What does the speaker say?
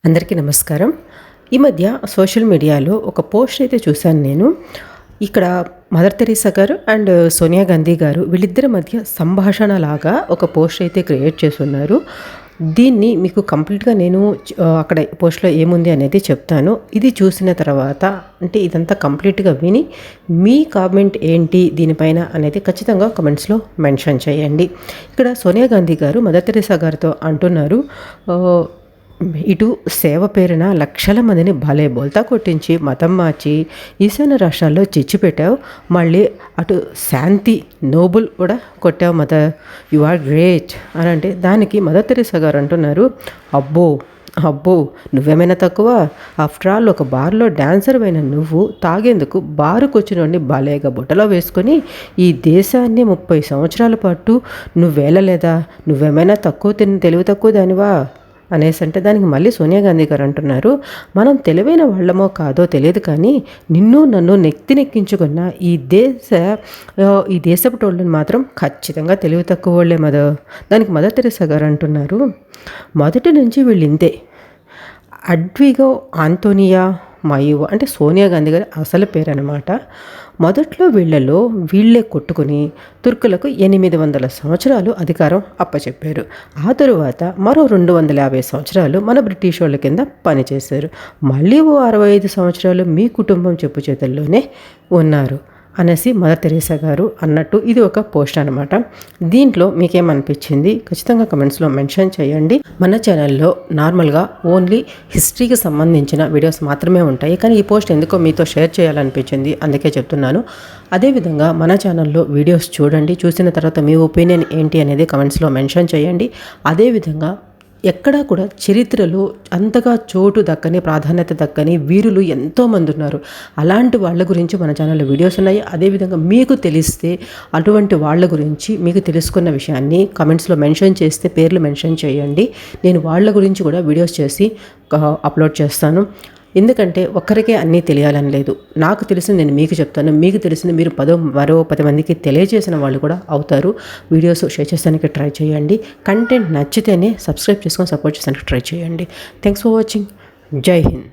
అందరికీ నమస్కారం. ఈ మధ్య సోషల్ మీడియాలో ఒక పోస్ట్ అయితే చూశాను నేను. ఇక్కడ మదర్ తెరీసా గారు అండ్ సోనియా గాంధీ గారు వీళ్ళిద్దరి మధ్య సంభాషణ లాగా ఒక పోస్ట్ అయితే క్రియేట్ చేసున్నారు. దీన్ని మీకు కంప్లీట్‌గా నేను అక్కడ పోస్ట్‌లో ఏముంది అనేది చెప్తాను. ఇది చూసిన తర్వాత అంటే ఇదంతా కంప్లీట్‌గా విని మీ కామెంట్ ఏంటి దీనిపైన అనేది ఖచ్చితంగా కామెంట్స్‌లో మెన్షన్ చేయండి. ఇక్కడ సోనియా గాంధీ గారు మదర్ తెరీసా గారితో అంటున్నారు, ఆహ్ ఇటు సేవ పేరున లక్షల మందిని భలే బోల్తా కొట్టించి మతం మార్చి ఈశాన్య రాష్ట్రాల్లో చిచ్చు పెట్టావు. మళ్ళీ అటు శాంతి నోబుల్ కూడా కొట్టావు. యు ఆర్ గ్రేట్ అని అంటే దానికి మదర్ తెరీసా గారు అంటున్నారు, అబ్బో అబ్బో నువ్వేమైనా తక్కువ? ఆఫ్టర్ ఆల్ ఒక బార్లో డాన్సర్ అయిన నువ్వు తాగేందుకు బారుకు వచ్చినోడిని భలేగా బుట్టలో వేసుకొని ఈ దేశాన్ని 30 సంవత్సరాల పాటు నువ్వేలలేదా? నువ్వేమైనా తెలివి తక్కువ దానివా అనేసి అంటే దానికి మళ్ళీ సోనియా గాంధీ గారు అంటున్నారు, మనం తెలివైన వాళ్ళమో కాదో తెలియదు కానీ నిన్ను నన్ను నెక్కించుకున్న ఈ దేశపు టోళ్ళని మాత్రం ఖచ్చితంగా తెలివి తక్కువ వాళ్ళే దానికి మదర్ తెరీసా గారు అంటున్నారు, మొదటి నుంచి వీళ్ళు ఇంతే. అడ్విగో ఆంటోనియా మయువ అంటే సోనియా గాంధీ గారి అసలు పేరు అనమాట. మొదట్లో వీళ్ళే కొట్టుకుని తుర్కులకు 800 సంవత్సరాలు అధికారం అప్పచెప్పారు. ఆ తరువాత మరో 250 సంవత్సరాలు మన బ్రిటిష్ వాళ్ళ కింద పనిచేశారు. మళ్ళీ ఓ 65 సంవత్సరాలు మీ కుటుంబం చెప్పు చేతుల్లోనే ఉన్నారు అనేసి మదర్ తెరీసా గారు అన్నట్టు ఇది ఒక పోస్ట్ అనమాట. దీంట్లో మీకేమనిపించింది ఖచ్చితంగా కమెంట్స్లో మెన్షన్ చేయండి. మన ఛానల్లో నార్మల్గా ఓన్లీ హిస్టరీకి సంబంధించిన వీడియోస్ మాత్రమే ఉంటాయి, కానీ ఈ పోస్ట్ ఎందుకో మీతో షేర్ చేయాలనిపించింది, అందుకే చెప్తున్నాను. అదేవిధంగా మన ఛానల్లో వీడియోస్ చూడండి, చూసిన తర్వాత మీ ఒపీనియన్ ఏంటి అనేది కమెంట్స్లో మెన్షన్ చేయండి. అదేవిధంగా ఎక్కడా కూడా చరిత్రలో అంతగా చోటు దక్కని ప్రాధాన్యత దక్కని వీరులు ఎంతోమంది ఉన్నారు. అలాంటి వాళ్ళ గురించి మన ఛానల్లో వీడియోస్ ఉన్నాయి. అదేవిధంగా మీకు తెలిస్తే అటువంటి వాళ్ళ గురించి మీకు తెలుసుకున్న విషయాన్ని కమెంట్స్లో మెన్షన్ చేస్తే పేర్లు మెన్షన్ చేయండి. నేను వాళ్ళ గురించి కూడా వీడియోస్ చేసి అప్లోడ్ చేస్తాను. ఎందుకంటే ఒక్కరికే అన్నీ తెలియాలని లేదు. నాకు తెలిసింది నేను మీకు చెప్తాను, మీకు తెలిసింది మీరు మరో 10 మందికి తెలియజేసిన వాళ్ళు కూడా అవుతారు. వీడియోస్ షేర్ చేసానికి ట్రై చేయండి. కంటెంట్ నచ్చితేనే సబ్స్క్రైబ్ చేసుకొని సపోర్ట్ చేసానికి ట్రై చేయండి. Thanks for watching. జై హింద్.